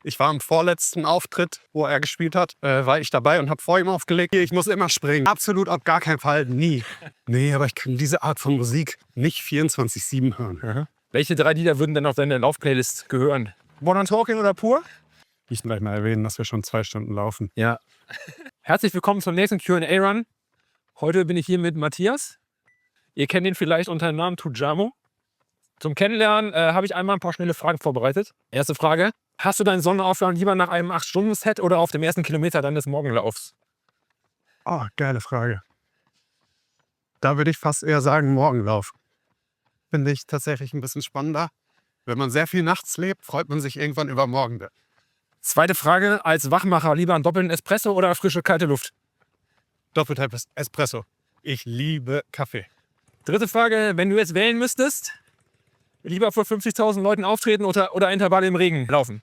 Ich war im vorletzten Auftritt, wo er gespielt hat, war ich dabei und habe vor ihm aufgelegt. Ich muss immer springen. Absolut auf gar keinen Fall, nie. Nee, aber ich kann diese Art von Musik nicht 24/7 hören. Aha. Welche 3 Lieder würden denn auf deine Laufplaylist gehören? Modern Talking oder Pur? Ich will gleich mal erwähnen, dass wir schon 2 Stunden laufen. Ja. Herzlich willkommen zum nächsten Q&A-Run. Heute bin ich hier mit Matthias. Ihr kennt ihn vielleicht unter dem Namen Tujamo. Zum Kennenlernen habe ich einmal ein paar schnelle Fragen vorbereitet. Erste Frage. Hast du deinen Sonnenaufgang lieber nach einem 8-Stunden-Set oder auf dem ersten Kilometer deines Morgenlaufs? Oh, geile Frage. Da würde ich fast eher sagen Morgenlauf. Finde ich tatsächlich ein bisschen spannender. Wenn man sehr viel nachts lebt, freut man sich irgendwann über Morgen. Zweite Frage. Als Wachmacher lieber einen doppelten Espresso oder frische, kalte Luft? Doppelter Espresso. Ich liebe Kaffee. Dritte Frage. Wenn du jetzt wählen müsstest, lieber vor 50.000 Leuten auftreten oder Intervalle im Regen laufen?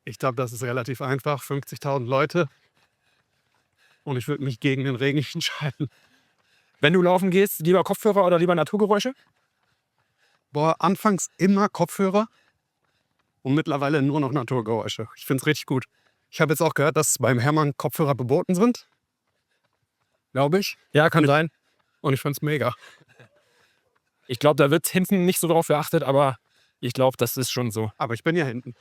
Ich glaube, das ist relativ einfach. 50.000 Leute. Und ich würde mich gegen den Regen entscheiden. Wenn du laufen gehst, lieber Kopfhörer oder lieber Naturgeräusche? Boah, anfangs immer Kopfhörer und mittlerweile nur noch Naturgeräusche. Ich finde es richtig gut. Ich habe jetzt auch gehört, dass beim Hermann Kopfhörer verboten sind. Glaube ich. Ja, kann sein. Und ich finde es mega. Ich glaube, da wird hinten nicht so drauf geachtet, aber ich glaube, das ist schon so. Aber ich bin ja hinten.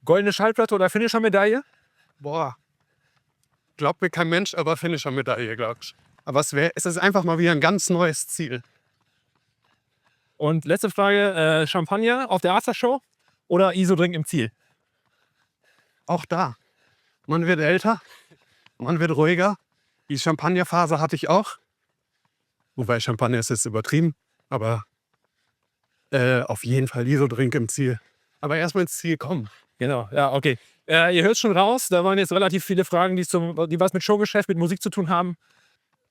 Goldene Schallplatte oder Finisher-Medaille? Boah. Glaubt mir kein Mensch, aber Finisher-Medaille, glaube ich. Aber es ist einfach mal wieder ein ganz neues Ziel. Und letzte Frage, Champagner auf der Aftershow oder ISO-Drink im Ziel? Auch da. Man wird älter, man wird ruhiger. Die Champagnerphase hatte ich auch. Wobei Champagner ist jetzt übertrieben, aber auf jeden Fall ISO-Drink im Ziel. Aber erstmal ins Ziel kommen. Genau, ja, okay. Ihr hört schon raus, da waren jetzt relativ viele Fragen, die was mit Showgeschäft, mit Musik zu tun haben.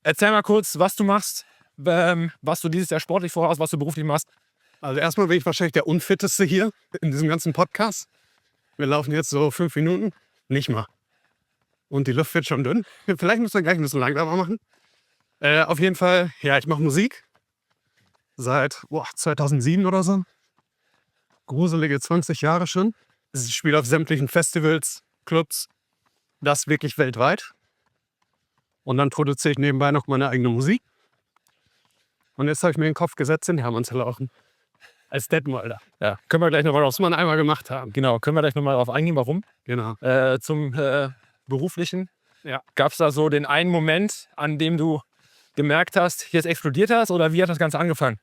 Erzähl mal kurz, was du machst, was du dieses Jahr sportlich vorhast, was du beruflich machst. Also erstmal bin ich wahrscheinlich der Unfitteste hier in diesem ganzen Podcast. Wir laufen jetzt so 5 Minuten, nicht mal. Und die Luft wird schon dünn. Vielleicht müssen wir gleich ein bisschen langsamer machen. Auf jeden Fall, ja, ich mache Musik. Seit 2007 oder so. Gruselige 20 Jahre schon. Ich spiele auf sämtlichen Festivals, Clubs. Das wirklich weltweit. Und dann produziere ich nebenbei noch meine eigene Musik. Und jetzt habe ich mir in den Kopf gesetzt, in Hermann zu laufen. Als Detmolder. Ja, können wir gleich nochmal Muss man einmal gemacht haben. Genau, können wir gleich nochmal darauf eingehen, warum. Genau. Zum Beruflichen. Ja. Gab es da so den einen Moment, an dem du gemerkt hast, jetzt explodiert das oder wie hat das Ganze angefangen?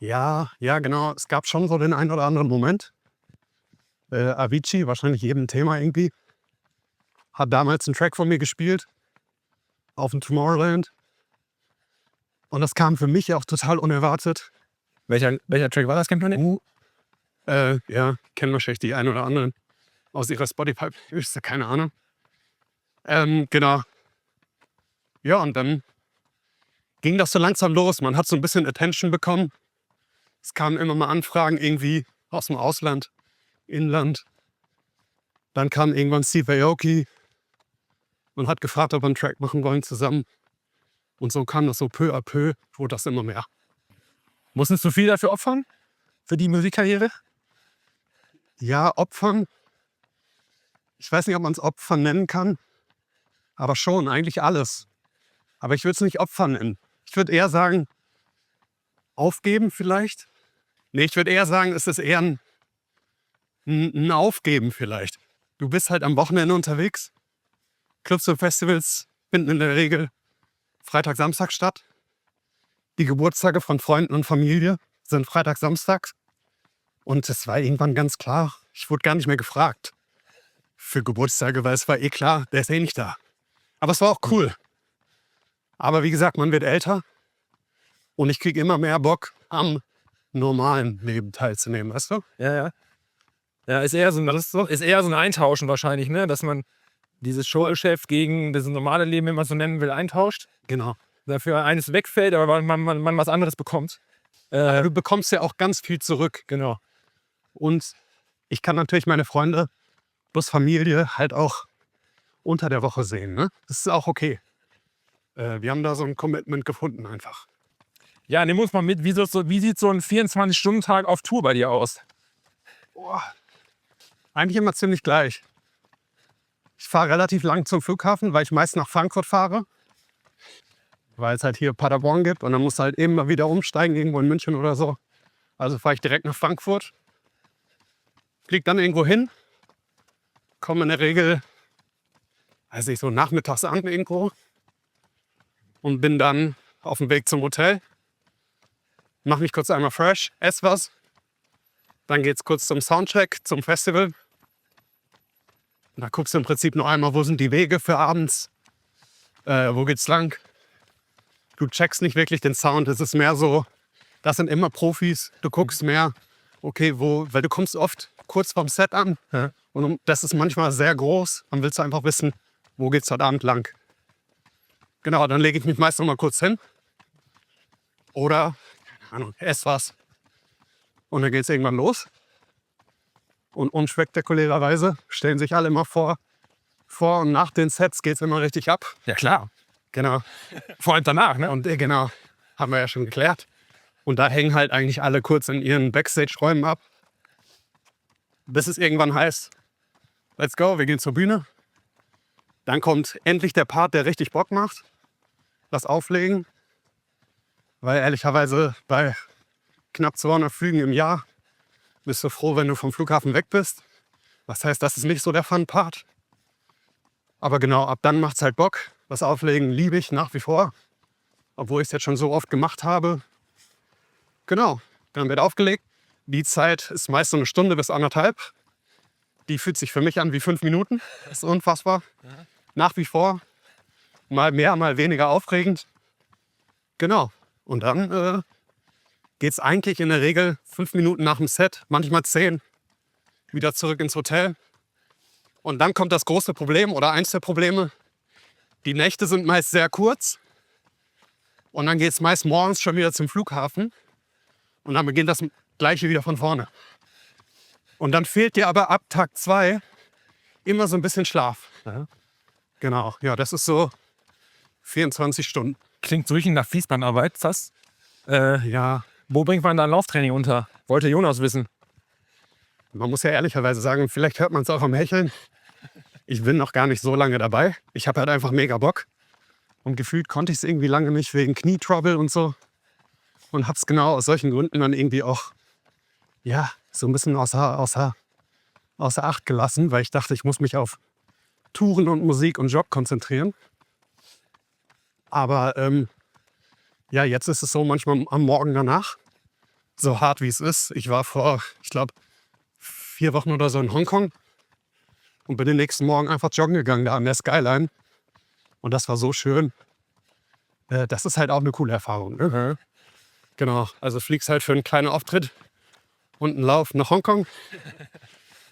Ja, genau. Es gab schon so den einen oder anderen Moment. Avicii, wahrscheinlich jedem Thema irgendwie, hat damals einen Track von mir gespielt. Auf dem Tomorrowland. Und das kam für mich auch total unerwartet. Welcher Track war das, kennt man den? Ja, kennen wahrscheinlich die einen oder anderen aus ihrer Spotify-Liste, keine Ahnung. Genau. Ja, und dann ging das so langsam los. Man hat so ein bisschen Attention bekommen. Es kamen immer mal Anfragen irgendwie aus dem Ausland, Inland. Dann kam irgendwann Steve Aoki und hat gefragt, ob wir einen Track machen wollen zusammen. Und so kam das so peu à peu, wurde das immer mehr. Musstest du viel dafür opfern? Für die Musikkarriere? Ja, Opfern. Ich weiß nicht, ob man es Opfern nennen kann. Aber schon, eigentlich alles. Aber ich würde es nicht Opfern nennen. Ich würde eher sagen, aufgeben vielleicht. Nee, ich würde eher sagen, es ist eher ein Aufgeben vielleicht. Du bist halt am Wochenende unterwegs. Clubs und Festivals finden in der Regel Freitag, Samstag statt. Die Geburtstage von Freunden und Familie sind Freitag, Samstag. Und es war irgendwann ganz klar, ich wurde gar nicht mehr gefragt für Geburtstage, weil es war eh klar, der ist eh nicht da. Aber es war auch cool. Aber wie gesagt, man wird älter und ich kriege immer mehr Bock, am normalen Leben teilzunehmen, weißt du? Ja. Ja, ist eher so ein Eintauschen wahrscheinlich, ne? Dass man dieses Showgeschäft gegen das normale Leben, wenn man es so nennen will, eintauscht. Genau. Dafür eines wegfällt, aber man was anderes bekommt. Du bekommst ja auch ganz viel zurück. Genau. Und ich kann natürlich meine Freunde plus Familie halt auch unter der Woche sehen. Ne? Das ist auch okay. Wir haben da so ein Commitment gefunden einfach. Ja, nimm uns mal mit. Wie sieht so ein 24-Stunden-Tag auf Tour bei dir aus? Boah. Eigentlich immer ziemlich gleich. Ich fahre relativ lang zum Flughafen, weil ich meist nach Frankfurt fahre. Weil es halt hier Paderborn gibt und dann musst du halt eben mal wieder umsteigen, irgendwo in München oder so. Also fahre ich direkt nach Frankfurt, fliege dann irgendwo hin, komme in der Regel, weiß ich, so nachmittags an irgendwo und bin dann auf dem Weg zum Hotel. Mache mich kurz einmal fresh, esse was. Dann geht's kurz zum Soundcheck, zum Festival. Und da guckst du im Prinzip noch einmal, wo sind die Wege für abends, wo geht's lang. Du checkst nicht wirklich den Sound, es ist mehr so, das sind immer Profis. Du guckst mehr, okay, weil du kommst oft kurz vorm Set an. Ja. Und das ist manchmal sehr groß. Dann willst du einfach wissen, wo geht's heute Abend lang. Genau, dann lege ich mich meist noch mal kurz hin. Oder, keine Ahnung, ess was. Und dann geht's irgendwann los. Und unspektakulärerweise stellen sich alle immer vor und nach den Sets geht's immer richtig ab. Ja, klar. Genau. Vor allem danach, ne? Und genau, haben wir ja schon geklärt. Und da hängen halt eigentlich alle kurz in ihren Backstage-Räumen ab. Bis es irgendwann heißt, let's go, wir gehen zur Bühne. Dann kommt endlich der Part, der richtig Bock macht. Das Auflegen. Weil ehrlicherweise bei knapp 200 Flügen im Jahr bist du froh, wenn du vom Flughafen weg bist. Das heißt, das ist nicht so der Fun-Part. Aber genau, ab dann macht es halt Bock. Das Auflegen liebe ich nach wie vor. Obwohl ich es jetzt schon so oft gemacht habe. Genau, dann wird aufgelegt. Die Zeit ist meist so 1 Stunde bis 1,5. Die fühlt sich für mich an wie 5 Minuten. Das ist unfassbar. Nach wie vor. Mal mehr, mal weniger aufregend. Genau. Und dann geht es eigentlich in der Regel 5 Minuten nach dem Set, manchmal 10, wieder zurück ins Hotel. Und dann kommt das große Problem oder eins der Probleme. Die Nächte sind meist sehr kurz. Und dann geht es meist morgens schon wieder zum Flughafen. Und dann beginnt das Gleiche wieder von vorne. Und dann fehlt dir aber ab Tag 2 immer so ein bisschen Schlaf. Ja. Genau, ja, das ist so 24 Stunden. Klingt so richtig nach Fließbandarbeit, fast. Ja, Wo bringt man da ein Lauftraining unter? Wollte Jonas wissen. man muss ja ehrlicherweise sagen, vielleicht hört man es auch am Hecheln. Ich bin noch gar nicht so lange dabei. Ich habe halt einfach mega Bock. Und gefühlt konnte ich es irgendwie lange nicht wegen Knietrouble und so. Und habe es genau aus solchen Gründen dann irgendwie auch, ja, so ein bisschen außer Acht gelassen, weil ich dachte, ich muss mich auf Touren und Musik und Job konzentrieren. Aber ja, jetzt ist es so manchmal am Morgen danach, so hart wie es ist. Ich war vor, ich glaube, 4 Wochen oder so in Hongkong und bin den nächsten Morgen einfach joggen gegangen da an der Skyline. Und das war so schön. Das ist halt auch eine coole Erfahrung. Ne? Genau, also fliegst halt für einen kleinen Auftritt und einen Lauf nach Hongkong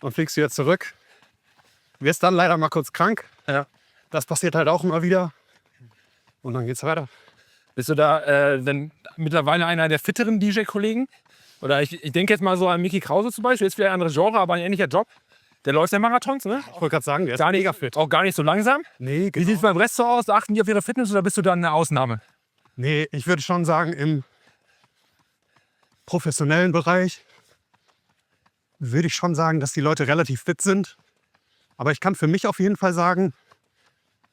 und fliegst wieder zurück. Wirst dann leider mal kurz krank. Ja. Das passiert halt auch immer wieder. Und dann geht's weiter. Bist du da denn mittlerweile einer der fitteren DJ-Kollegen? Oder ich denke jetzt mal so an Mickey Krause zum Beispiel, ist vielleicht ein anderes Genre, aber ein ähnlicher Job. Der läuft ja Marathons, ne? Ich wollte gerade sagen, der ist Gar nicht, mega fit. auch gar nicht so langsam. Nee, Wie sieht es beim Rest so aus? Achten die auf ihre Fitness oder bist du dann eine Ausnahme? Nee, ich würde schon sagen, im professionellen Bereich würde ich schon sagen, dass die Leute relativ fit sind. Aber ich kann für mich auf jeden Fall sagen,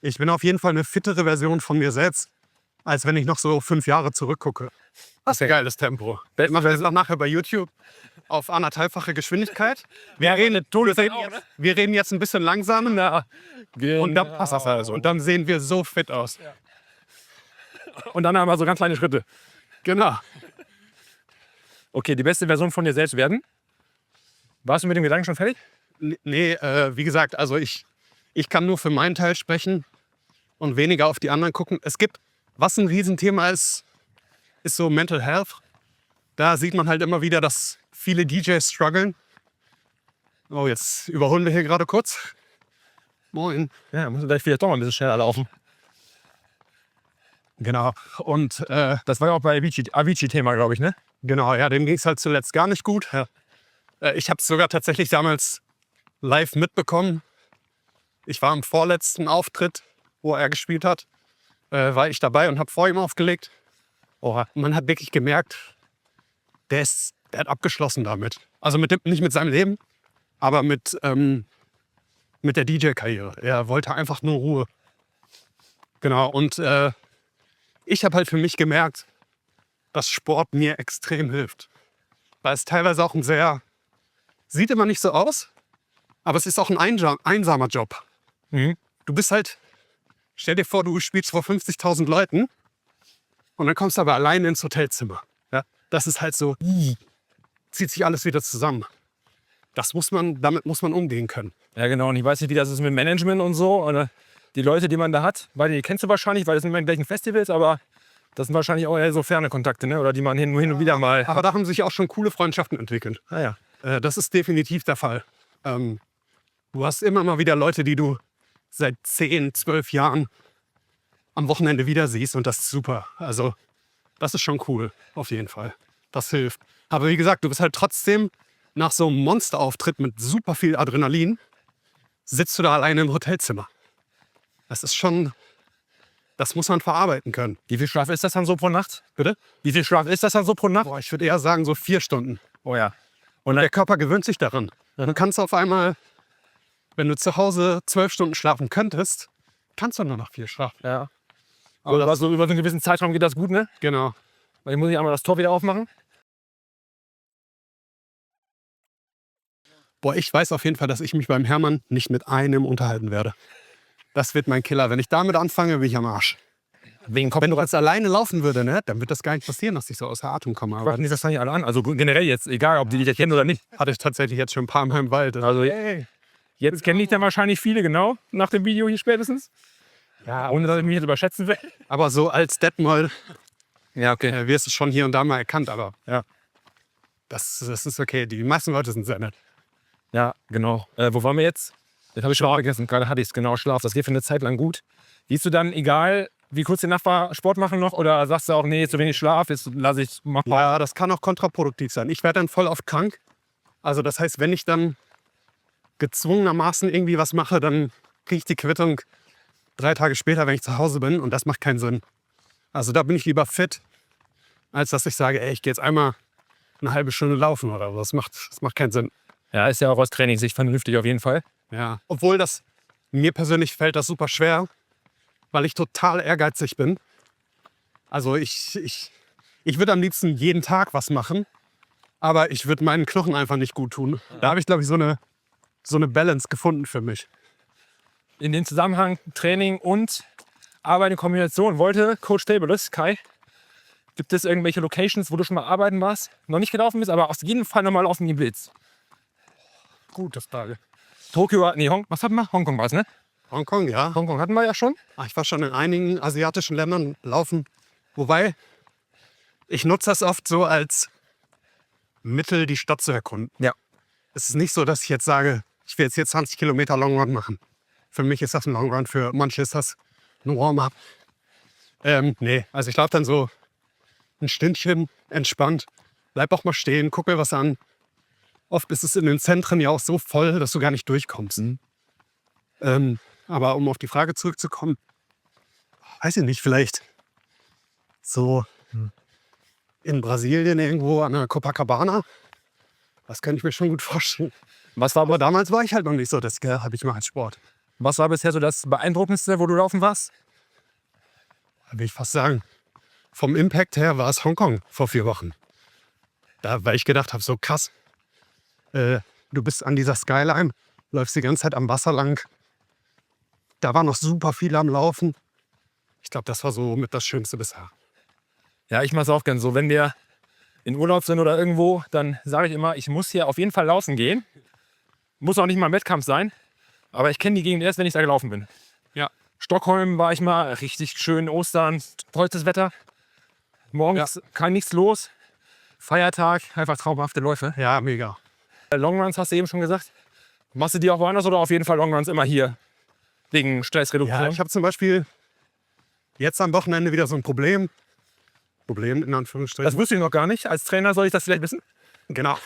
ich bin auf jeden Fall eine fittere Version von mir selbst, als wenn ich noch so 5 Jahre zurückgucke. Das ist ein geiles Tempo. Ich mache das auch nachher bei YouTube auf 1,5-fache Geschwindigkeit. Wir reden jetzt ein bisschen langsamer. Und dann passt das also. Und dann sehen wir so fit aus. Und dann haben wir so ganz kleine Schritte. Genau. Okay, die beste Version von dir selbst werden? Warst du mit dem Gedanken schon fertig? Nee, wie gesagt, also ich kann nur für meinen Teil sprechen und weniger auf die anderen gucken. Es gibt, was ein Riesenthema ist so Mental Health. Da sieht man halt immer wieder, dass viele DJs strugglen. Oh, jetzt überholen wir hier gerade kurz. Moin. Ja, musst du gleich vielleicht doch mal ein bisschen schneller laufen. Genau. Und Das war ja auch bei Avicii-Thema, glaube ich, ne? genau, ja, dem ging es halt zuletzt gar nicht gut. Ja. Ich habe es sogar tatsächlich damals live mitbekommen. Ich war am vorletzten Auftritt, wo er gespielt hat, war ich dabei und habe vor ihm aufgelegt. Oh, man hat wirklich gemerkt, der hat abgeschlossen damit. Also nicht mit seinem Leben, aber mit der DJ-Karriere. Er wollte einfach nur Ruhe. Genau, und ich habe halt für mich gemerkt, dass Sport mir extrem hilft. Weil es teilweise auch sieht immer nicht so aus, aber es ist auch ein einsamer Job. Mhm. Du bist halt, stell dir vor, du spielst vor 50.000 Leuten und dann kommst du aber alleine ins Hotelzimmer. Ja? Das ist halt so, zieht sich alles wieder zusammen. Damit muss man umgehen können. Ja, genau. Und ich weiß nicht, wie das ist mit Management und so. Oder die Leute, die man da hat, weil die kennst du wahrscheinlich, weil das sind immer die gleichen Festivals, aber das sind wahrscheinlich auch eher so ferne Kontakte, ne? Oder die man hin und wieder mal. Aber da haben sich auch schon coole Freundschaften entwickelt. Ah, ja. Das ist definitiv der Fall. Du hast immer mal wieder Leute, die du seit 10, 12 Jahren am Wochenende wieder siehst und das ist super. Also das ist schon cool, auf jeden Fall. Das hilft. Aber wie gesagt, du bist halt trotzdem nach so einem Monsterauftritt mit super viel Adrenalin, sitzt du da alleine im Hotelzimmer. Das ist schon, das muss man verarbeiten können. Wie viel Schlaf ist das dann so pro Nacht? Bitte? Wie viel Schlaf ist das dann so pro Nacht? Boah, ich würde eher sagen so 4 Stunden. Oh ja. Und der Körper gewöhnt sich daran. Dann kannst du auf einmal, wenn du zu Hause 12 Stunden schlafen könntest, kannst du nur noch 4 schlafen. Ja. Aber Aber das, so über so einen gewissen Zeitraum geht das gut, ne? genau. Weil ich muss nicht einmal das Tor wieder aufmachen. Boah, ich weiß auf jeden Fall, dass ich mich beim Hermann nicht mit einem unterhalten werde. Das wird mein Killer. Wenn ich damit anfange, bin ich am Arsch. Wegen Kopf. Wenn du als alleine laufen würde, ne, dann wird das gar nicht passieren, dass ich so außer Atem komme. Aber Warten die das dann nicht alle an? Also generell jetzt, egal ob die dich jetzt kennen oder nicht. hatte ich tatsächlich jetzt schon ein paar Mal im Wald. Also jetzt kennen dich dann wahrscheinlich viele, genau, nach dem Video hier spätestens. Ja, Ohne dass ich mich jetzt überschätzen will. aber so als Detmold Ja, okay. wirst du schon hier und da mal erkannt. Aber Ja. das ist okay. Die meisten Leute sind sehr nett. Ja, genau. Wo waren wir jetzt? Jetzt habe ich Schlaf vergessen. Gerade hatte ich es, genau, Schlaf. Das geht für eine Zeit lang gut. Siehst du dann, egal wie kurz die Nacht war, Sport machen noch? Oder sagst du auch, nee, zu wenig Schlaf, jetzt lasse ich mach mal. Ja, das kann auch kontraproduktiv sein. Ich werde dann voll oft krank. Also das heißt, wenn ich dann gezwungenermaßen irgendwie was mache, dann kriege ich die Quittung 3 Tage später, wenn ich zu Hause bin. Und das macht keinen Sinn. Also da bin ich lieber fit, als dass ich sage, ey, ich gehe jetzt einmal eine halbe Stunde laufen oder so. Das macht keinen Sinn. Ja, ist ja auch aus Trainingssicht vernünftig auf jeden Fall. Ja. Obwohl mir persönlich fällt das super schwer, weil ich total ehrgeizig bin. Also ich würde am liebsten jeden Tag was machen, aber ich würde meinen Knochen einfach nicht gut tun. Da habe ich, glaube ich, so eine Balance gefunden für mich. In dem Zusammenhang Training und Arbeit in Kombination wollte Coach Tables, Kai, gibt es irgendwelche Locations, wo du schon mal arbeiten warst, noch nicht gelaufen bist, aber auf jeden Fall nochmal laufen gehen willst? Gute Frage. Tokio, nee, was hatten wir? Hongkong war es, ne? Hongkong, ja. Hongkong hatten wir ja schon. Ich war schon in einigen asiatischen Ländern laufen. Wobei, ich nutze das oft so als Mittel, die Stadt zu erkunden. Ja. Es ist nicht so, dass ich jetzt sage, ich will jetzt hier 20 Kilometer Long Run machen. Für mich ist das ein Long Run, für manche ist das ein Warm-up. Nee, also ich laufe dann so ein Stündchen entspannt, bleib auch mal stehen, guck mir was an. Oft ist es in den Zentren ja auch so voll, dass du gar nicht durchkommst. Aber um auf die Frage zurückzukommen, weiß ich nicht, vielleicht so in Brasilien irgendwo an der Copacabana. Das könnte ich mir schon gut vorstellen. Aber damals war ich halt noch nicht so, das habe ich mal als Sport. Was war bisher so das Beeindruckendste, wo du laufen warst? Da will ich fast sagen, vom Impact her war es Hongkong vor 4 Wochen. Da, weil ich gedacht habe, so krass, du bist an dieser Skyline, läufst die ganze Zeit am Wasser lang. Da war noch super viel am Laufen. Ich glaube, das war so mit das Schönste bisher. Ja, ich mache es auch gern so. Wenn wir in Urlaub sind oder irgendwo, dann sage ich immer, ich muss hier auf jeden Fall laufen gehen. Muss auch nicht mal ein Wettkampf sein. Aber ich kenne die Gegend erst, wenn ich da gelaufen bin. Ja. Stockholm war ich mal, richtig schön, Ostern, tollstes Wetter. Morgens kein nichts los. Feiertag, einfach traumhafte Läufe. Ja, mega. Longruns hast du eben schon gesagt. Machst du die auch woanders oder auf jeden Fall Longruns immer hier? Wegen Stressreduktion? Ja, ich habe zum Beispiel jetzt am Wochenende wieder so ein Problem. Problem in Anführungsstrichen. Das wusste ich noch gar nicht. Als Trainer soll ich das vielleicht wissen? Genau.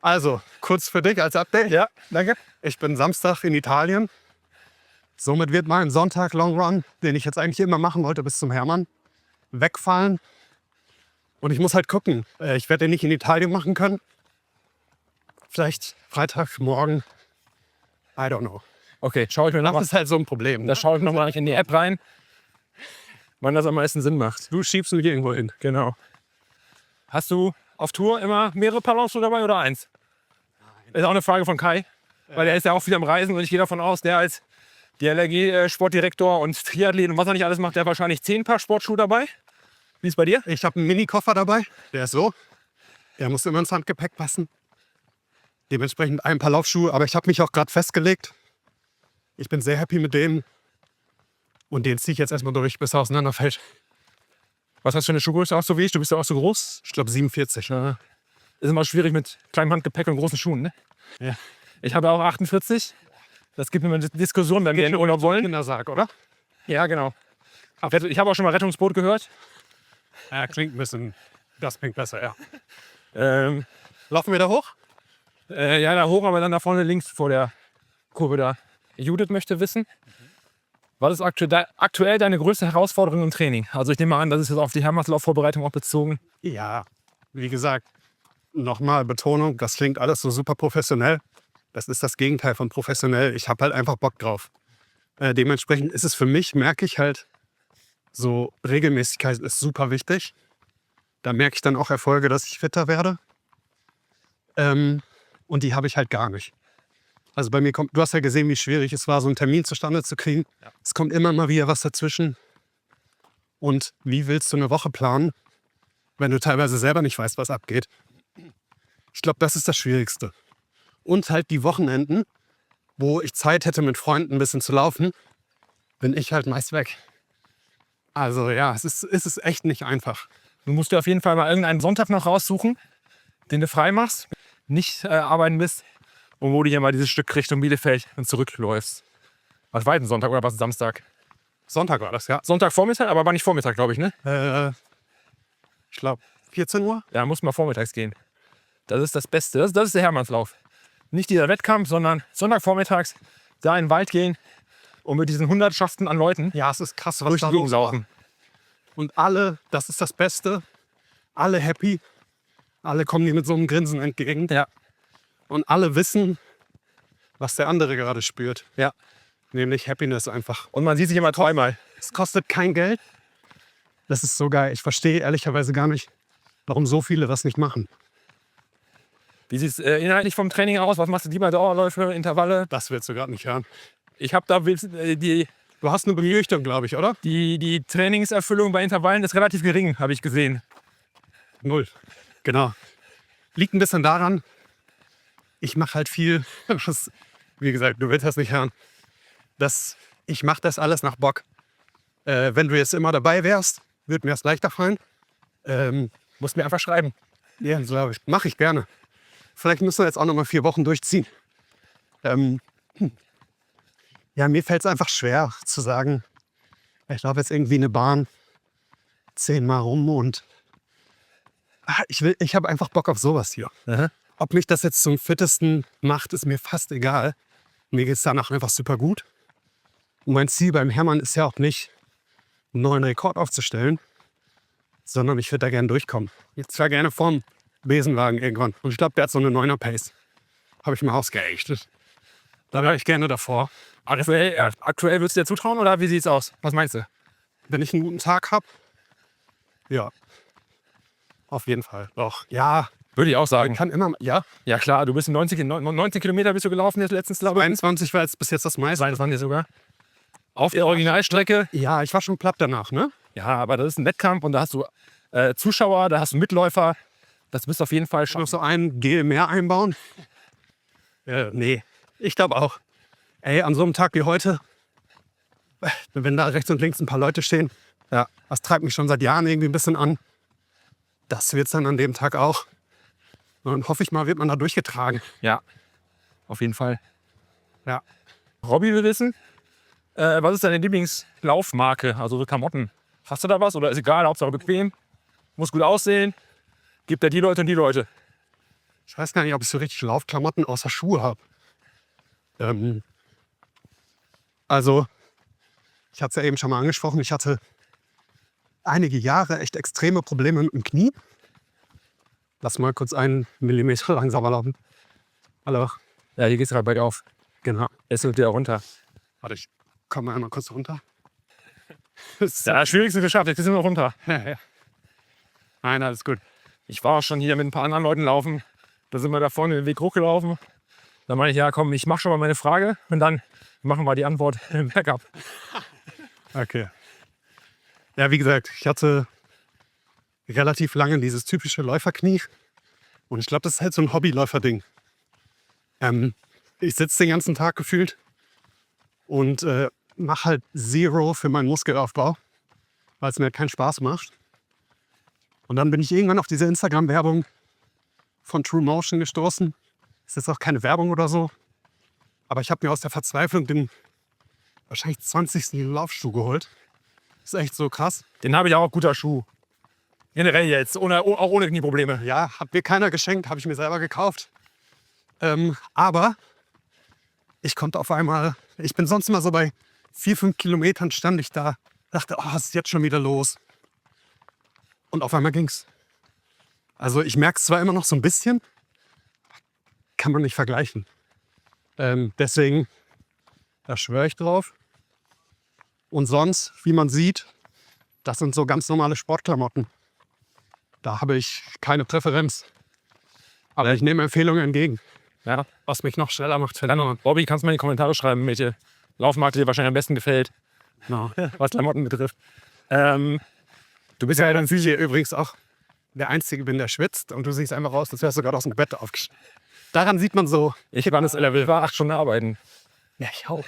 Also, kurz für dich als Update. Ja, danke. Ich bin Samstag in Italien. Somit wird mein Sonntag Long Run, den ich jetzt eigentlich immer machen wollte bis zum Hermann, wegfallen. Und ich muss halt gucken. Ich werde den nicht in Italien machen können. Vielleicht Freitagmorgen. I don't know. Okay, schaue ich mir Das nochmal. ist halt so ein Problem. Da schaue ich nochmal in die App rein, wann das am meisten Sinn macht. Du schiebst mich irgendwo hin. Genau. Hast du auf Tour immer mehrere Paar-Laufschuhe dabei oder eins? Ist auch eine Frage von Kai, weil er ist ja auch wieder am Reisen und ich gehe davon aus, der als DLRG-Sportdirektor und Triathlet und was er nicht alles macht, der hat wahrscheinlich 10 Paar Sportschuhe dabei. Wie ist bei dir? Ich habe einen Mini-Koffer dabei. Der ist so. Der muss immer ins Handgepäck passen. Dementsprechend ein paar Laufschuhe. Aber ich habe mich auch gerade festgelegt. Ich bin sehr happy mit dem. Und den ziehe ich jetzt erstmal durch, bis er auseinanderfällt. Was hast du für eine Schuhgröße? Auch so wie ich? Du bist ja auch so groß. Ich glaube 47. Ja. Ist immer schwierig mit kleinem Handgepäck und großen Schuhen, ne? Ja. Ich habe auch 48. Das gibt immer eine Diskussion, wenn wir in den Urlaub wollen. Kindersarg, oder? Ja, genau. Ich habe auch schon mal Rettungsboot gehört. Ja, klingt ein bisschen. Das klingt besser, ja. Ähm, Laufen wir da hoch? ja, da hoch, aber dann da vorne links vor der Kurve da. Judith möchte wissen, was ist aktuell deine größte Herausforderung im Training? Also ich nehme an, das ist jetzt auf die Hermanslauf-Vorbereitung auch bezogen. Ja, wie gesagt, nochmal Betonung, das klingt alles so super professionell. Das ist das Gegenteil von professionell. Ich habe halt einfach Bock drauf. Dementsprechend ist es für mich, merke ich halt, so Regelmäßigkeit ist super wichtig. Da merke ich dann auch Erfolge, dass ich fitter werde. Und die habe ich halt gar nicht. Also bei mir kommt, du hast ja gesehen, wie schwierig es war, so einen Termin zustande zu kriegen. Ja. Es kommt immer mal wieder was dazwischen. Und wie willst du eine Woche planen, wenn du teilweise selber nicht weißt, was abgeht? Ich glaube, das ist das Schwierigste. Und halt die Wochenenden, wo ich Zeit hätte, mit Freunden ein bisschen zu laufen, bin ich halt meist weg. Also ja, es ist echt nicht einfach. Du musst dir auf jeden Fall mal irgendeinen Sonntag noch raussuchen, den du frei machst, nicht arbeiten bist und wo du hier mal dieses Stück Richtung Bielefeld und zurückläufst. Was war denn Sonntag oder was Samstag? Sonntag war das, ja. Sonntagvormittag, aber war nicht Vormittag, glaube ich, ne? Ich glaube 14 Uhr. Ja, muss mal vormittags gehen. Das ist das Beste. Das ist der Hermannslauf. Nicht dieser Wettkampf, sondern Sonntagvormittags da in den Wald gehen und mit diesen Hundertschaften an Leuten Ja, es ist krass, was durch da die Gegend los war. laufen. Und alle, das ist das Beste, alle happy, alle kommen dir mit so einem Grinsen entgegen. Ja. Und alle wissen, was der andere gerade spürt. Ja. Nämlich Happiness einfach. Und man sieht sich immer zweimal. Es kostet kein Geld. Das ist so geil. Ich verstehe ehrlicherweise gar nicht, warum so viele das nicht machen. Wie sieht es inhaltlich vom Training aus? Was machst du lieber? Dauerläufe, Intervalle? Das willst du gerade nicht hören. Ich habe da die Du hast eine Befürchtung, glaube ich, oder? Die Trainingserfüllung bei Intervallen ist relativ gering, habe ich gesehen. 0. Genau. Liegt ein bisschen daran, ich mache halt viel, wie gesagt, du willst das nicht hören, ich mache das alles nach Bock. Wenn du jetzt immer dabei wärst, würde mir das leichter fallen. Musst mir einfach schreiben. Ja, glaube ich. Mache ich gerne. Vielleicht müssen wir jetzt auch noch mal 4 Wochen durchziehen. Ja, mir fällt es einfach schwer zu sagen, ich laufe jetzt irgendwie eine Bahn 10-mal rum und ich habe einfach Bock auf sowas hier. Aha. Ob mich das jetzt zum Fittesten macht, ist mir fast egal. Mir geht es danach einfach super gut. Und mein Ziel beim Hermann ist ja auch nicht, einen neuen Rekord aufzustellen, sondern ich würde da gerne durchkommen. Jetzt zwar gerne vorm Besenwagen irgendwann. Und ich glaube, der hat so eine 9er Pace. Habe ich mal ausgeächtet. Da wäre ich gerne davor. Aktuell würdest du dir zutrauen oder wie sieht's aus? Was meinst du? Wenn ich einen guten Tag habe, ja. Auf jeden Fall. Doch. Ja, Würde ich auch sagen. kann immer. Ja, Ja klar, du bist 19 Kilometer bist du gelaufen jetzt letztens, glaube ich. 21 war jetzt bis jetzt das meiste. 22 sogar. Auf der Originalstrecke. Ja, ich war schon platt danach, ne? Ja, aber das ist ein Wettkampf und da hast du Zuschauer, da hast du Mitläufer. Das bist auf jeden Fall Noch schon. so ein Gel mehr einbauen? Nee, ich glaube auch. Ey, an so einem Tag wie heute, wenn da rechts und links ein paar Leute stehen, ja, das treibt mich schon seit Jahren irgendwie ein bisschen an. Das wird es dann an dem Tag auch. Und hoffe ich mal, wird man da durchgetragen. Ja, auf jeden Fall. Ja. Robby will wissen, was ist deine Lieblingslaufmarke, also so Klamotten? Hast du da was oder ist egal, Hauptsache bequem, muss gut aussehen, gibt er die Leute und die Leute. Ich weiß gar nicht, ob ich so richtig Laufklamotten außer Schuhe habe. Also, ich hatte es ja eben schon mal angesprochen, ich hatte einige Jahre echt extreme Probleme mit dem Knie. Lass mal kurz 1 Millimeter langsamer laufen. Hallo. Ja, hier geht's gerade bergauf. Genau. Jetzt wird wieder runter. Warte, ich komme einmal kurz runter. Ja, das Schwierigste geschafft, jetzt sind wir noch runter. Ja. Nein, alles gut. Ich war auch schon hier mit ein paar anderen Leuten laufen. Da sind wir da vorne den Weg hochgelaufen. Da meine ich, ja komm, ich mache schon mal meine Frage und dann machen wir die Antwort im Backup. Okay. Ja, wie gesagt, ich hatte relativ lange dieses typische Läuferknie. Und ich glaube, das ist halt so ein Hobbyläufer-Ding. Ich sitze den ganzen Tag gefühlt und mache halt Zero für meinen Muskelaufbau, weil es mir halt keinen Spaß macht. Und dann bin ich irgendwann auf diese Instagram-Werbung von True Motion gestoßen. Es ist auch keine Werbung oder so. Aber ich habe mir aus der Verzweiflung den wahrscheinlich 20. Laufschuh geholt. Das ist echt so krass. Den habe ich auch, guter Schuh. Generell jetzt, auch ohne Knieprobleme. Ja, hat mir keiner geschenkt, habe ich mir selber gekauft. Aber ich konnte auf einmal, ich bin sonst immer so bei 4-5 Kilometern stand ich da, dachte, oh, was ist jetzt schon wieder los? Und auf einmal ging's. Also ich merke es zwar immer noch so ein bisschen, kann man nicht vergleichen. Deswegen, da schwöre ich drauf. Und sonst, wie man sieht, das sind so ganz normale Sportklamotten. Da habe ich keine Präferenz. Aber ich nehme Empfehlungen entgegen. Ja. Was mich noch schneller macht. Dann, Bobby, kannst du mal in die Kommentare schreiben, welche Laufmarke dir wahrscheinlich am besten gefällt, No. was Klamotten betrifft. Du bist ja dann hier übrigens auch der Einzige, bin, der schwitzt. Und du siehst einfach aus, als wärst du gerade aus dem Bett aufgestanden. Daran sieht man so. Ich war das Level, war 8 Stunden arbeiten. Ja, ich auch.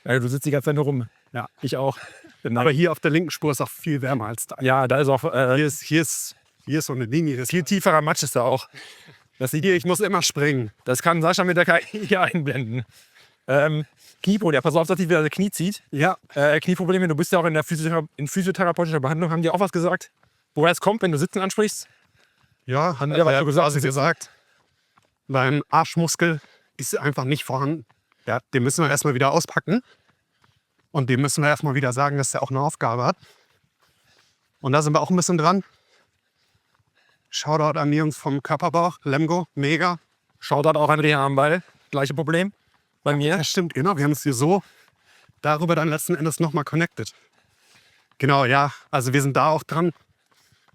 Ja, du sitzt die ganze Zeit nur rum. Ja. Ich auch. Aber hier auf der linken Spur ist auch viel wärmer als da. Ja, da ist auch Hier ist so eine Linie. Das viel tieferer Matsch ist da auch. Das hier, ich muss immer springen. Das kann Sascha mit der KI hier einblenden. Knieproblem, ja, pass auf, dass dich wieder das Knie zieht. Ja, Knieprobleme, du bist ja auch in physiotherapeutischer Behandlung, haben die auch was gesagt? Woher es kommt, wenn du Sitzen ansprichst? ja, hat Ja, was er du gesagt quasi gesagt. Mein Arschmuskel ist einfach nicht vorhanden. Ja, den müssen wir erstmal wieder auspacken. Und dem müssen wir erstmal wieder sagen, dass er auch eine Aufgabe hat. Und da sind wir auch ein bisschen dran. Shoutout an die Jungs vom Körperbauch, Lemgo, mega. Shoutout auch an Reha am Ball, gleiche Problem bei mir. Ja, stimmt, genau. Wir haben es hier so darüber dann letzten Endes nochmal connected. Genau, ja. Also wir sind da auch dran.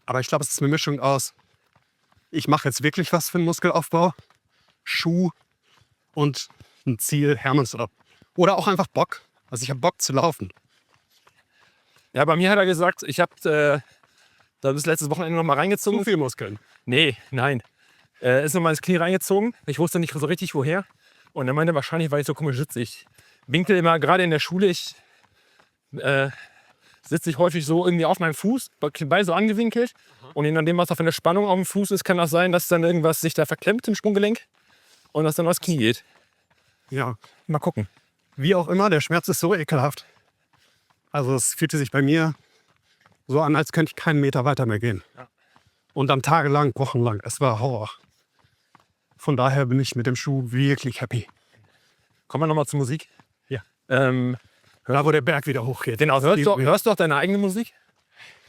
Aber ich glaube, es ist eine Mischung aus, ich mache jetzt wirklich was für den Muskelaufbau, Schuh und ein Ziel, Hermannsrad. Oder auch einfach Bock. Also ich habe Bock zu laufen. Ja, bei mir hat er gesagt, ich habe da bis letztes Wochenende noch mal reingezogen. Zu viel Muskeln. Nee, nein. Ist noch mal ins Knie reingezogen. Ich wusste nicht so richtig, woher. Und er meinte, wahrscheinlich, weil ich so komisch sitze. Ich winkel immer, gerade in der Schule, ich sitze ich häufig so irgendwie auf meinem Fuß, Beine so angewinkelt. Und je nachdem, was da für eine Spannung auf dem Fuß ist, kann das sein, dass dann irgendwas sich da verklemmt im Sprunggelenk und das dann aufs Knie geht. Ja, Mal gucken. wie auch immer, der Schmerz ist so ekelhaft. Also es fühlte sich bei mir so an, als könnte ich keinen Meter weiter mehr gehen. Ja. Und dann tagelang, wochenlang. Es war Horror. Von daher bin ich mit dem Schuh wirklich happy. Kommen wir nochmal zur Musik. Ja. Da, wo der Berg wieder hochgeht. Genau, hörst du auch deine eigene Musik?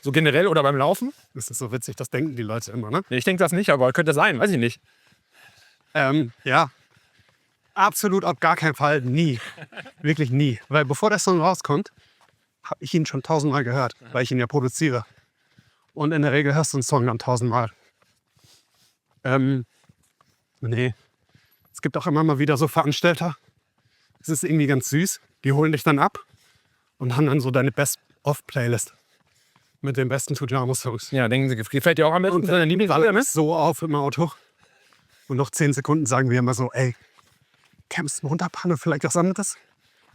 So generell oder beim Laufen? Das ist so witzig, das denken die Leute immer, ne? Nee, ich denke das nicht, aber könnte sein, weiß ich nicht. Ja. Absolut auf gar keinen Fall. Nie. Wirklich nie. Weil bevor der Song rauskommt, habe ich ihn schon 1000-mal gehört, weil ich ihn ja produziere. Und in der Regel hörst du einen Song dann 1000-mal. Nee. Es gibt auch immer mal wieder so Veranstalter. Es ist irgendwie ganz süß. Die holen dich dann ab und haben dann so deine Best-of-Playlist mit den besten Tujamo-Songs. Ja, denken Sie, gefällt dir auch am besten Und deine Lieblingslieder, ne? so auf im Auto. Und noch 10 Sekunden sagen wir immer so, ey, Camps runterpannen und vielleicht was anderes?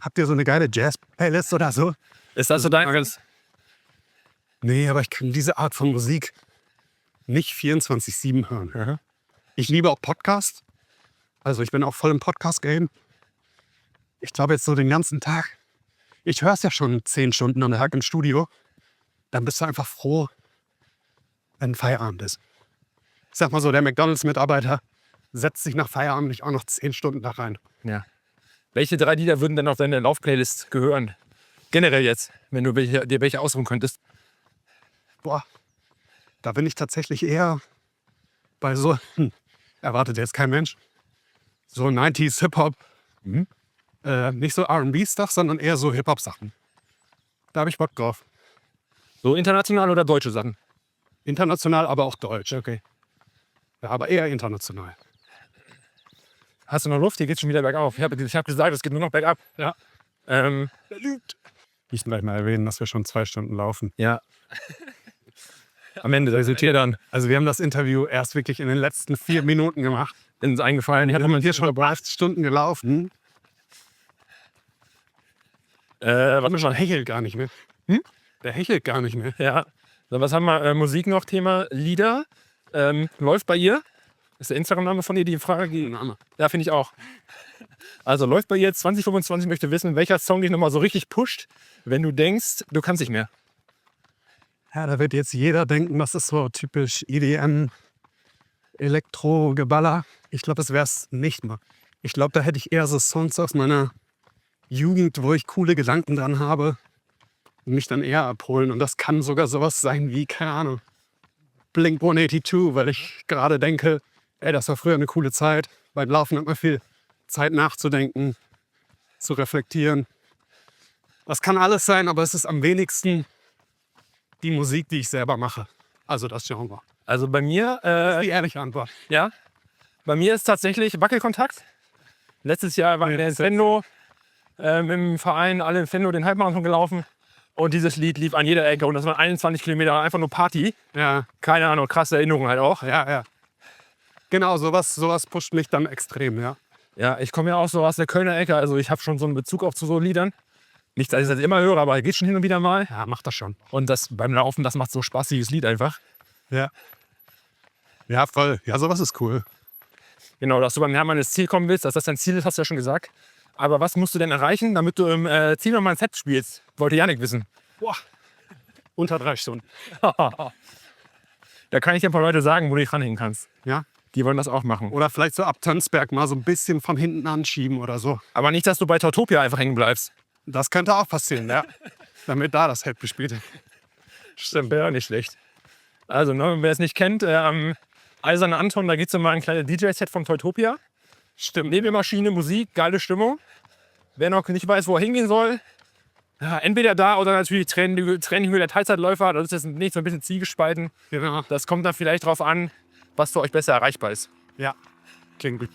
Habt ihr so eine geile Jazz-Playlist oder so? Ist das so dein... Nee, aber ich kann diese Art von Musik nicht 24/7 hören. Aha. Ich liebe auch Podcasts. Also ich bin auch voll im Podcast-Game. Ich glaube jetzt so den ganzen Tag. Ich höre es ja schon 10 Stunden am Tag im Studio. Dann bist du einfach froh, wenn Feierabend ist. Ich sag mal so, der McDonalds-Mitarbeiter setzt sich nach Feierabend nicht auch noch 10 Stunden da rein. Ja. Welche 3 Lieder würden denn auf deine Laufplaylist gehören? Generell jetzt, wenn du dir welche aussuchen könntest. Boah, da bin ich tatsächlich eher bei so, erwartet jetzt kein Mensch, So 90s Hip-Hop. Mhm. Nicht so R&B-Stuff, sondern eher so Hip-Hop-Sachen. Da habe ich Bock drauf. So international oder deutsche Sachen? International, aber auch deutsch. Okay. Ja, aber eher international. Hast du noch Luft? Hier geht's schon wieder bergauf. Ich hab gesagt, es geht nur noch bergab. Ja. Ähm, Der lügt. Ich will gleich mal erwähnen, dass wir schon 2 Stunden laufen. ja. Am Ende resultiert dann Also wir haben das Interview erst wirklich in den letzten 4 Minuten gemacht. ins Eingefallen. Ich Wir hatte haben hier schon 8 Stunden gelaufen. was ist schon? Hechelt gar nicht mehr. Der hechelt gar nicht mehr. Ja. So, was haben wir? Musik noch, Thema Lieder. Läuft bei ihr? Ist der Instagram-Name von ihr die Frage? Ja, finde ich auch. Also läuft bei ihr 2025, möchte wissen, welcher Song dich nochmal so richtig pusht, wenn du denkst, du kannst nicht mehr. Ja, da wird jetzt jeder denken, das ist so typisch EDM, Elektro-Geballer. Ich glaube, das wäre es nicht mal. Ich glaube, da hätte ich eher so Songs aus meiner Jugend, wo ich coole Gedanken dran habe und mich dann eher abholen. Und das kann sogar sowas sein wie, keine Ahnung, Blink 182, weil ich gerade denke, ey, das war früher eine coole Zeit. Beim Laufen hat man viel Zeit nachzudenken, zu reflektieren. Das kann alles sein, aber es ist am wenigsten die Musik, die ich selber mache. Also das Genre. Also bei mir, Das ist die ehrliche Antwort. ja, bei mir ist tatsächlich Wackelkontakt. Letztes Jahr war der Fendo im Verein, alle in Fendo den Halbmarathon gelaufen. Und dieses Lied lief an jeder Ecke. Und das waren 21 Kilometer, einfach nur Party. Ja, Keine Ahnung, krasse Erinnerungen halt auch. ja. Genau, sowas pusht mich dann extrem, ja. Ja, ich komme ja auch so aus der Kölner Ecke. Also ich habe schon so einen Bezug auch zu so Liedern. Nicht, dass ich das immer höre, aber geht schon hin und wieder mal. Ja, macht das schon. Und das beim Laufen, das macht so spaßiges Lied einfach. Ja. Ja, voll. Ja, sowas ist cool. Genau, dass du beim Hermann ins Ziel kommen willst, dass das dein Ziel ist, hast du ja schon gesagt. Aber was musst du denn erreichen, damit du im Ziel nochmal ein Set spielst? Wollte Janik wissen. Boah. Unter 3 Stunden. Da kann ich dir ein paar Leute sagen, wo du dich ranhängen kannst. Ja. Die wollen das auch machen. Oder vielleicht so ab Tönsberg mal so ein bisschen von hinten anschieben oder so. Aber nicht, dass du bei Tautopia einfach hängen bleibst. Das könnte auch passieren, ja. Damit da das Set bespielt wird. Stimmt, wäre nicht schlecht. Also, ne, wer es nicht kennt, am Eisernen Anton, da geht es mal ein kleines DJ-Set von Teutopia. Stimmt. Nebelmaschine, Musik, geile Stimmung. Wer noch nicht weiß, wo er hingehen soll, ja, entweder da oder natürlich Training der Teilzeitläufer. Das ist jetzt nicht so ein bisschen zielgespalten. Genau. Das kommt dann vielleicht drauf an, was für euch besser erreichbar ist. Ja. Klingt gut.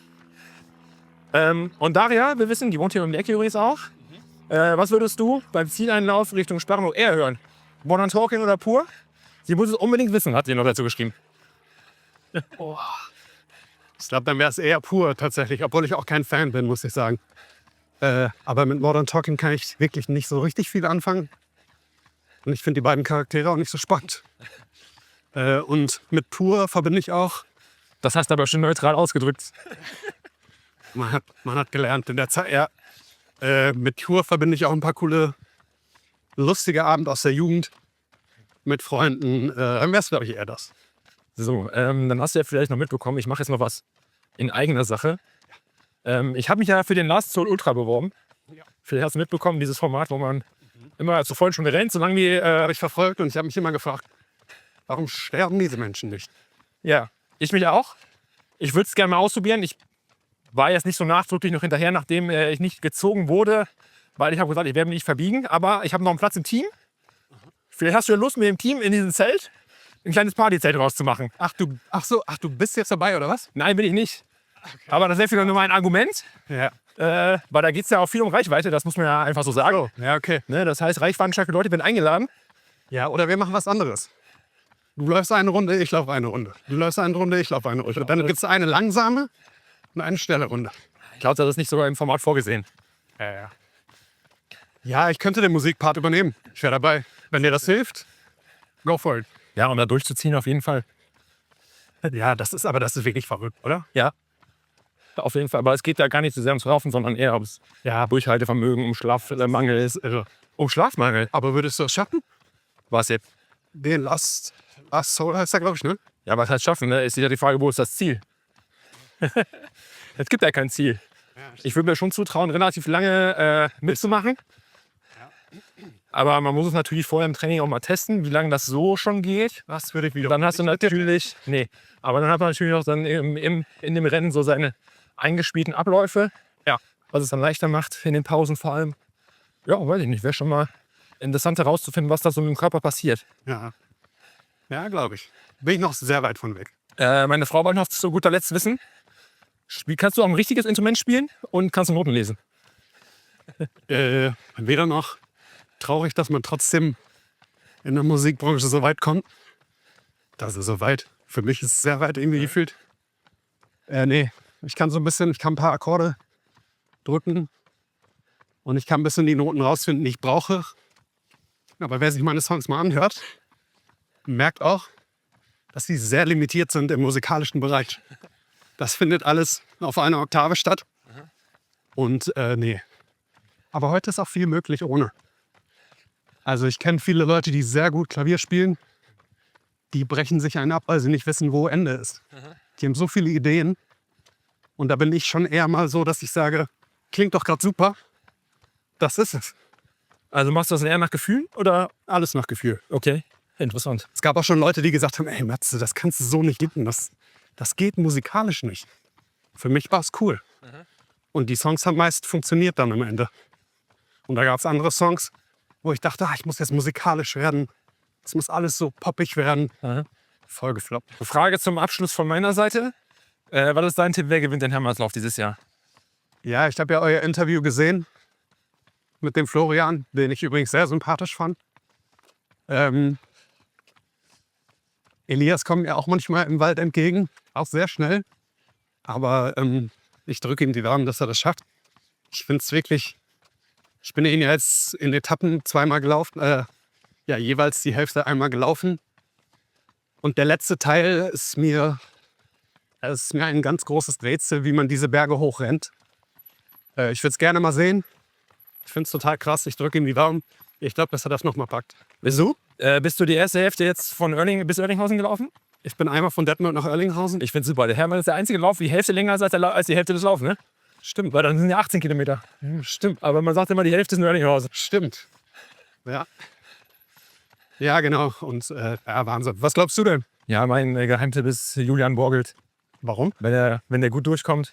Und Daria, wir wissen, die wohnt hier um die Ecke übrigens auch. Was würdest du beim Zieleinlauf Richtung Sparrenburg eher hören? Modern Talking oder Pur? Sie muss es unbedingt wissen, hat sie noch dazu geschrieben. Ich glaube, dann wäre es eher pur tatsächlich, obwohl ich auch kein Fan bin, muss ich sagen. Aber mit Modern Talking kann ich wirklich nicht so richtig viel anfangen. Und ich finde die beiden Charaktere auch nicht so spannend. Und mit pur verbinde ich auch, Das hast du aber schon neutral ausgedrückt. man hat gelernt in der Zeit, ja. Mit pur verbinde ich auch ein paar coole, lustige Abende aus der Jugend mit Freunden. Dann wäre es, glaube ich, eher das. So, dann hast du ja vielleicht noch mitbekommen, ich mache jetzt noch was in eigener Sache. Ich habe mich ja für den Last Soul Ultra beworben. Ja. Vielleicht hast du mitbekommen, dieses Format, wo man immer zur vollen Stunde rennt, solange die... Habe ich verfolgt und ich habe mich immer gefragt, warum sterben diese Menschen nicht? ja, ich mich auch. Ich würde es gerne mal ausprobieren. Ich war jetzt nicht so nachdrücklich noch hinterher, nachdem ich nicht gezogen wurde, weil ich habe gesagt, ich werde mich nicht verbiegen, aber ich habe noch einen Platz im Team. Vielleicht hast du ja Lust, mit dem Team in diesem Zelt ein kleines Partyzelt rauszumachen. Ach, du bist jetzt dabei, oder was? Nein, bin ich nicht. Aber das wäre vielleicht nur mal ein Argument, Ja. weil da geht es ja auch viel um Reichweite, das muss man ja einfach so sagen. Ja, okay. Ne, das heißt, reichweitenstarke Leute werden eingeladen. Ja, oder wir machen was anderes. Du läufst eine Runde, ich laufe eine Runde. Du läufst eine Runde, ich laufe eine Runde. Dann gibt es eine langsame und eine schnelle Runde. Ich glaube, das ist nicht sogar im Format vorgesehen. Ja, ich könnte den Musikpart übernehmen. Ich wäre dabei. Wenn dir das hilft, go for it. Ja, um da durchzuziehen auf jeden Fall. Ja, das ist wirklich verrückt, oder? Ja, auf jeden Fall. Aber es geht da gar nicht so sehr ums Laufen, sondern eher ums Durchhaltevermögen, um Schlafmangel. Ist irre. Um Schlafmangel? Aber würdest du es schaffen? Was jetzt? Den Last Soul heißt der, glaube ich, ne? Ja, was heißt schaffen? Ne? Ist ja die Frage, wo ist das Ziel? Es gibt ja kein Ziel. Ich würde mir schon zutrauen, relativ lange mitzumachen. Aber man muss es natürlich vorher im Training auch mal testen, wie lange das so schon geht. Das würde ich wieder. Dann hast du natürlich, aber dann hat man natürlich auch dann in dem Rennen so seine eingespielten Abläufe. Ja. Was es dann leichter macht, in den Pausen vor allem. Ja, weiß ich nicht. Wäre schon mal interessant herauszufinden, was da so mit dem Körper passiert. Ja. Ja, glaube ich. Bin ich noch sehr weit von weg. Meine Frau wollte noch zu guter Letzt wissen, kannst du auch ein richtiges Instrument spielen und kannst du Noten lesen? Weder noch traurig, dass man trotzdem in der Musikbranche so weit kommt. Das ist so weit. Für mich ist es sehr weit irgendwie gefühlt. Nee, ich kann ein paar Akkorde drücken und ich kann ein bisschen die Noten rausfinden, die ich brauche. Aber wer sich meine Songs mal anhört, merkt auch, dass sie sehr limitiert sind im musikalischen Bereich. Das findet alles auf einer Oktave statt. Und nee. Aber heute ist auch viel möglich ohne. Also ich kenne viele Leute, die sehr gut Klavier spielen. Die brechen sich einen ab, weil sie nicht wissen, wo Ende ist. Die haben so viele Ideen. Und da bin ich schon eher mal so, dass ich sage, klingt doch gerade super. Das ist es. Also machst du das eher nach Gefühl oder? Alles nach Gefühl. Okay, interessant. Es gab auch schon Leute, die gesagt haben, ey Matze, das kannst du so nicht geben. Das geht musikalisch nicht. Für mich war es cool. Und die Songs haben meist funktioniert dann am Ende. Und da gab es andere Songs, wo ich dachte, ich muss jetzt musikalisch werden. Es muss alles so poppig werden. Voll gefloppt. Frage zum Abschluss von meiner Seite. Was ist dein Tipp, wer gewinnt den Hermannslauf dieses Jahr? Ja, ich habe ja euer Interview gesehen mit dem Florian, den ich übrigens sehr sympathisch fand. Elias kommt mir auch manchmal im Wald entgegen, auch sehr schnell. Aber ich drücke ihm die Daumen, dass er das schafft. Ich finde es wirklich, ich bin ihn jetzt in Etappen zweimal gelaufen, jeweils die Hälfte einmal gelaufen. Und der letzte Teil ist mir ein ganz großes Rätsel, wie man diese Berge hochrennt. Ich würde es gerne mal sehen. Ich finde es total krass. Ich drücke ihm die Daumen. Ich glaube, dass er das nochmal packt. Bist du? Bist du die erste Hälfte jetzt von bis Oerlinghausen gelaufen? Ich bin einmal von Detmold nach Oerlinghausen. Ich finde super. Der Hermann ist der einzige Lauf, die Hälfte länger ist als die Hälfte des Laufs, ne? Stimmt. Weil dann sind ja 18 Kilometer. Stimmt. Aber man sagt immer, die Hälfte ist in Oerlinghausen. Stimmt. Ja. Ja, genau. Und Wahnsinn. Was glaubst du denn? Ja, mein Geheimtipp ist Julian Borgelt. Warum? Wenn der gut durchkommt,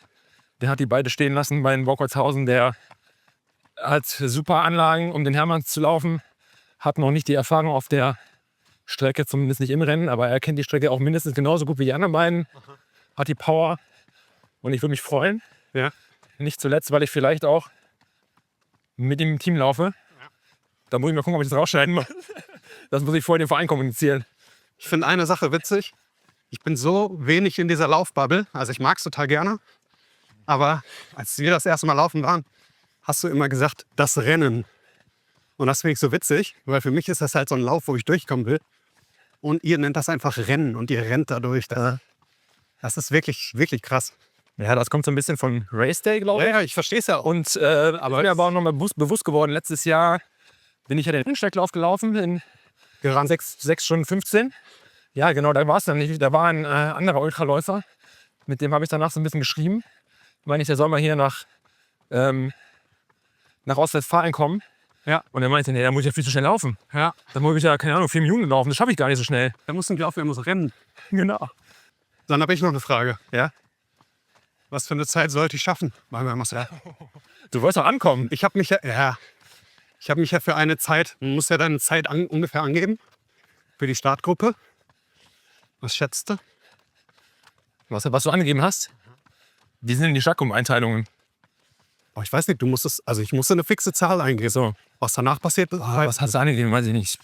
der hat die beide stehen lassen bei den Borgholzhausen. Der hat super Anlagen, um den Hermann zu laufen. Hat noch nicht die Erfahrung auf der Strecke, zumindest nicht im Rennen, aber er kennt die Strecke auch mindestens genauso gut wie die anderen beiden. Hat die Power. Und ich würde mich freuen. Ja. Nicht zuletzt, weil ich vielleicht auch mit ihm im Team laufe. Da muss ich mal gucken, ob ich das rausschneiden muss. Das muss ich vorher dem Verein kommunizieren. Ich finde eine Sache witzig. Ich bin so wenig in dieser Laufbubble. Also ich mag es total gerne. Aber als wir das erste Mal laufen waren, hast du immer gesagt, das Rennen. Und das finde ich so witzig, weil für mich ist das halt so ein Lauf, wo ich durchkommen will. Und ihr nennt das einfach Rennen und ihr rennt dadurch. Das ist wirklich, wirklich krass. Ja, das kommt so ein bisschen von Race Day, glaube ich. Ja, ich verstehe es ja auch. Und aber mir aber auch nochmal bewusst geworden, letztes Jahr bin ich ja den Rennsteiglauf gelaufen in Gerannt. 6 Stunden 15. Ja, genau, da war es dann nicht. Da war ein anderer Ultraläufer, mit dem habe ich danach so ein bisschen geschrieben. Meine ich, der soll mal hier nach Ostwestfalen kommen. Ja. Und er meinte, nee, da muss ich ja viel zu schnell laufen. Ja. Da muss ich ja, keine Ahnung, 4 Minuten laufen. Das schaffe ich gar nicht so schnell. Da muss ein Lauf, er muss rennen. Genau. Dann habe ich noch eine Frage. Ja? Was für eine Zeit sollte ich schaffen? Du wolltest doch ankommen. Ich habe mich ja für eine Zeit, man muss ja deine Zeit ungefähr angeben, für die Startgruppe. Was schätzt du? Was du angegeben hast? Wie sind denn die Startgruppeneinteilungen? Oh, ich weiß nicht, ich musste eine fixe Zahl eingeben. So. Was danach passiert, Was hast du angegeben? Weiß ich nicht.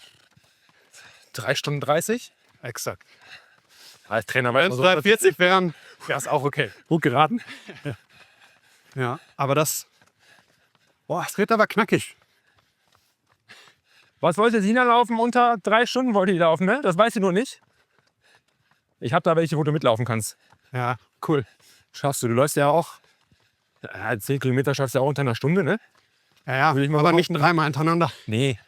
3 Stunden 30? Exakt. Als Trainer Wenn es 3,40 wären, wäre es auch okay. Gut geraten. ja, aber das wird aber knackig. Was wollte Sina laufen? Unter 3 Stunden wollte die laufen, ne? Das weiß sie nur nicht. Ich habe da welche, wo du mitlaufen kannst. Ja, cool. Schaffst du. Du läufst ja auch. 10 Kilometer schaffst du ja auch unter einer Stunde, ne? Ja, Will ich mal aber nicht behaupten. dreimal hintereinander. Nee.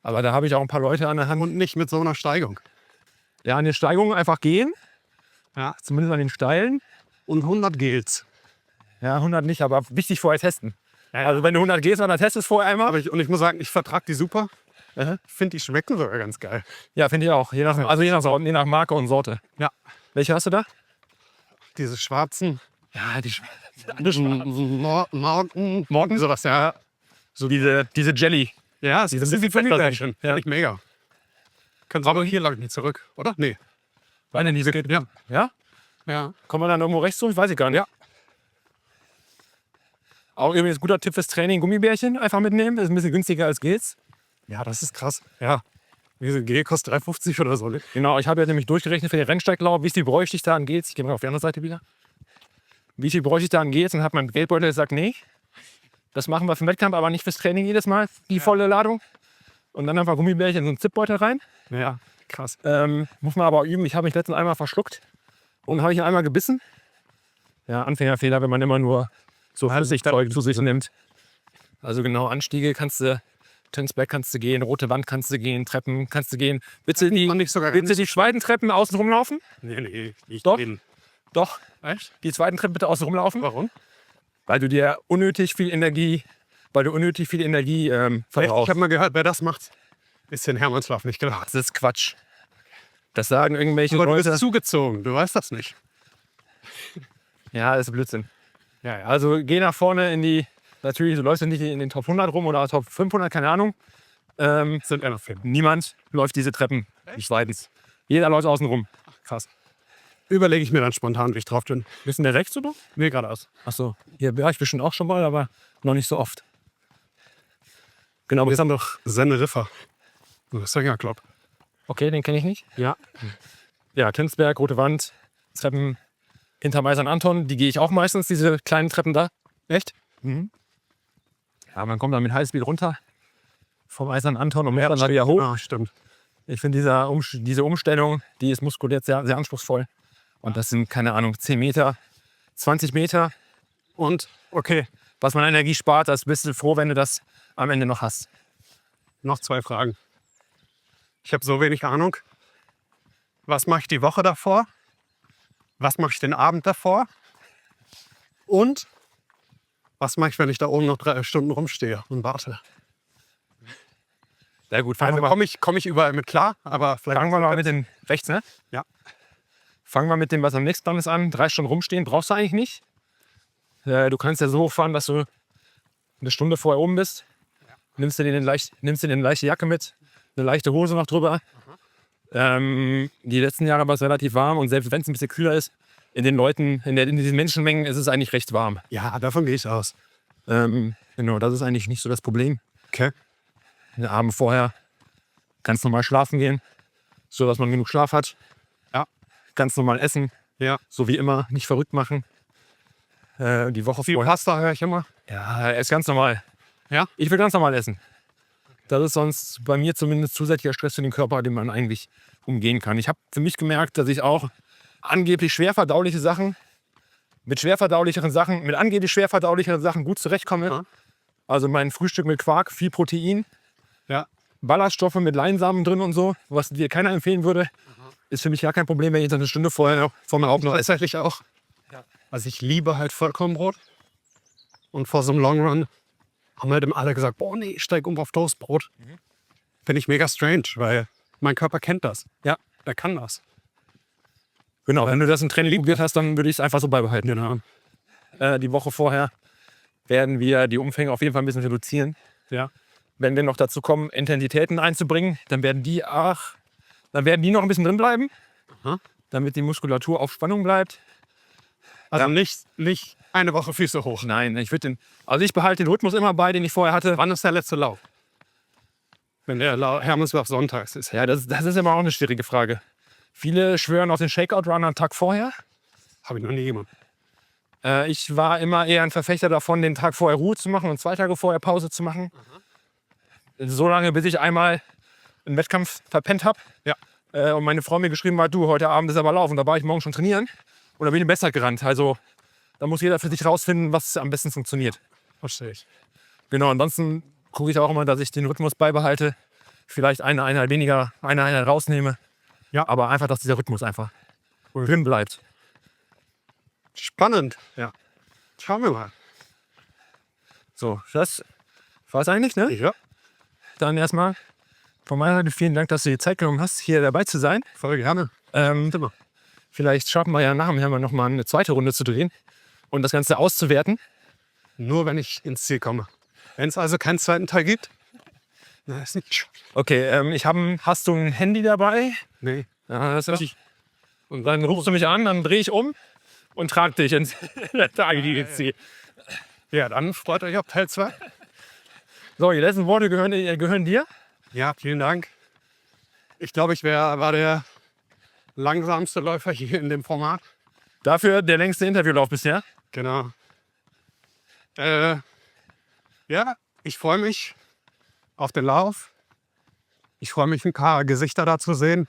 Aber da habe ich auch ein paar Leute an der Hand. Und nicht mit so einer Steigung. Ja, an den Steigungen einfach gehen. Ja. Zumindest an den Steilen. Und 100 Gels. Ja, 100 nicht, aber wichtig vorher testen. Also wenn du 100 gehst, dann testest du vorher einmal. Ich muss sagen, ich vertrage die super. Ich finde, die schmecken sogar ganz geil. Ja, finde ich auch. Je nach Marke und Sorte. Ja. Welche hast du da? Diese schwarzen, Ja, die Morgen sowas, ja. so diese Jelly. Ja, es ist ein bisschen Gummibärchen. Ja. Nicht mega. Kannst aber hier lang nicht zurück, oder? Nee. Meine nicht geht. Ja. Ja? Ja. Kommt man dann irgendwo rechts so? Ich weiß ich gar nicht. Ja. Auch übrigens guter Tipp fürs Training, Gummibärchen einfach mitnehmen. Ist ein bisschen günstiger als Gels. Ja, das ist krass. Ja. Diese G kostet 3,50 oder so. Ne? Genau, ich habe ja nämlich durchgerechnet für den Rennsteiglauf, wie viel bräuchte ich da an Gels. Ich gehe mal auf die andere Seite wieder. Wie viel bräuchte ich da an Gels und habe mein Geldbeutel gesagt, nee, das machen wir für den Wettkampf, aber nicht fürs Training jedes Mal, die volle Ladung. Und dann einfach Gummibärchen in so einen Zipbeutel rein. Ja, krass. Muss man aber üben. Ich habe mich letztens einmal verschluckt und habe ich ihn einmal gebissen. Ja, Anfängerfehler, wenn man immer nur so Flüssigzeug zu sich nimmt. Also genau, Anstiege kannst du, Tensberg kannst du gehen, rote Wand kannst du gehen, Treppen kannst du gehen. Willst du die zweiten Treppen außen rumlaufen? Nee, ich Doch. bin. Doch. Echt? Die zweiten Treppen bitte außen rumlaufen. Warum? Weil du dir unnötig viel Energie Ich verbrauchst. habe mal gehört, wer das macht, ist den Hermannslauf nicht gedacht. Das ist Quatsch. Das sagen irgendwelche Aber du Leute. bist zugezogen, du weißt das nicht. Ja, das ist Blödsinn. Ja. Also geh nach vorne in die, natürlich, du läufst nicht in den Top 100 rum oder Top 500, keine Ahnung. Sind eher noch Filme. Niemand läuft diese Treppen. Zweitens. Jeder läuft außen rum. Krass. Überlege ich mir dann spontan, wie ich drauf bin. Bist du der rechts oder? Nee, geradeaus. Achso. Hier war ich bestimmt auch schon mal, aber noch nicht so oft. Genau, aber Wir haben doch Senne Riffer. Das ist ja Club. okay, den kenne ich nicht. Ja. Ja, Tensberg, Rote Wand, Treppen hinter Meisern Anton, die gehe ich auch meistens, diese kleinen Treppen da. Echt? Ja, man kommt dann mit Highspeed runter vom Eisern Anton und mehr dann wieder hoch. Ah, stimmt. Ich finde diese Umstellung, die ist muskulär sehr, sehr anspruchsvoll. Und das sind, keine Ahnung, 10 Meter, 20 Meter. Und, okay, Was man an Energie spart, das bist du froh, wenn du das am Ende noch hast. noch 2 Fragen. Ich habe so wenig Ahnung. Was mache ich die Woche davor? Was mache ich den Abend davor? Und was mache ich, wenn ich da oben noch 3 Stunden rumstehe und warte? Sehr gut. Also komme ich überall mit klar, aber vielleicht. Fangen wir mal mit dem rechts, ne? Ja. Fangen wir mit dem, was am nächsten dran ist, an. 3 Stunden rumstehen brauchst du eigentlich nicht. Du kannst ja so hochfahren, dass du eine Stunde vorher oben bist. Nimmst dir eine leichte Jacke mit, eine leichte Hose noch drüber. Die letzten Jahre war es relativ warm und selbst wenn es ein bisschen kühler ist, in diesen Menschenmengen ist es eigentlich recht warm. Ja, davon gehe ich aus. Genau, das ist eigentlich nicht so das Problem. Okay. Den Abend vorher ganz normal schlafen gehen, so dass man genug Schlaf hat. Ja. Ganz normal essen, Ja. so wie immer, nicht verrückt machen. Die Woche Viel vorher. Pasta höre ich immer. Ja, ist ganz normal. Ja? Ich will ganz normal essen. Das ist sonst bei mir zumindest zusätzlicher Stress für den Körper, den man eigentlich umgehen kann. Ich habe für mich gemerkt, dass ich auch angeblich mit angeblich schwer verdaulicheren Sachen gut zurechtkomme. Ja. Also mein Frühstück mit Quark, viel Protein, Ja. Ballaststoffe mit Leinsamen drin und so, was dir keiner empfehlen würde, ist für mich gar kein Problem, wenn ich dann eine Stunde vorher vor meinem Augen Tatsächlich auch. Ja. Also ich liebe halt Vollkornbrot. Und vor so einem Long Run haben halt immer alle gesagt, boah nee, ich steig um auf Toastbrot. Finde ich mega strange, weil mein Körper kennt das. Ja. Der kann das. Genau, wenn du das im Training probiert hast, dann würde ich es einfach so beibehalten. Genau. Die Woche vorher werden wir die Umfänge auf jeden Fall ein bisschen reduzieren. Ja. Wenn wir noch dazu kommen, Intensitäten einzubringen, dann werden die noch ein bisschen drin bleiben, Aha. damit die Muskulatur auf Spannung bleibt. Also nicht eine Woche Füße hoch. Nein, ich behalte den Rhythmus immer bei, den ich vorher hatte. Wann ist der letzte Lauf? Wenn der Hermannslauf sonntags ist. Ja, das ist immer auch eine schwierige Frage. Viele schwören auf den Shakeout-Run am Tag vorher. Habe ich noch nie gemacht. Ich war immer eher ein Verfechter davon, den Tag vorher Ruhe zu machen und 2 Tage vorher Pause zu machen. So lange, bis ich einmal einen Wettkampf verpennt habe. Ja. Und meine Frau mir geschrieben hat, du, heute Abend ist aber Lauf. Und da war ich morgen schon trainieren. Und da bin ich besser gerannt. Also da muss jeder für sich rausfinden, was am besten funktioniert. Verstehe ich. Genau, ansonsten gucke ich auch immer, dass ich den Rhythmus beibehalte. Vielleicht eine Einheit weniger, eine Einheit rausnehme. Ja. Aber einfach, dass dieser Rhythmus einfach drin bleibt. Spannend. Ja. Schauen wir mal. So, das war's eigentlich, ne? Ja. Dann erstmal von meiner Seite vielen Dank, dass du dir Zeit genommen hast, hier dabei zu sein. Voll gerne. Ähm, Immer. vielleicht schaffen wir ja nachher mal noch mal eine zweite Runde zu drehen. und das Ganze auszuwerten. Nur wenn ich ins Ziel komme. Wenn es also keinen zweiten Teil gibt, na, ist nicht schön. Okay, hast du ein Handy dabei? Nee. Ja, das ist richtig. Und dann rufst du mich an, dann drehe ich um und trage dich ins Ziel. Ja, dann freut euch auf Teil 2. So, die letzten Worte gehören dir. Ja, vielen Dank. Ich glaube, war der langsamste Läufer hier in dem Format. Dafür der längste Interviewlauf bisher. Genau. Ja, ich freue mich auf den Lauf. Ich freue mich, ein paar Gesichter da zu sehen.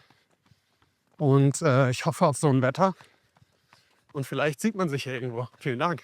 Und ich hoffe auf so ein Wetter. Und vielleicht sieht man sich hier irgendwo. Vielen Dank.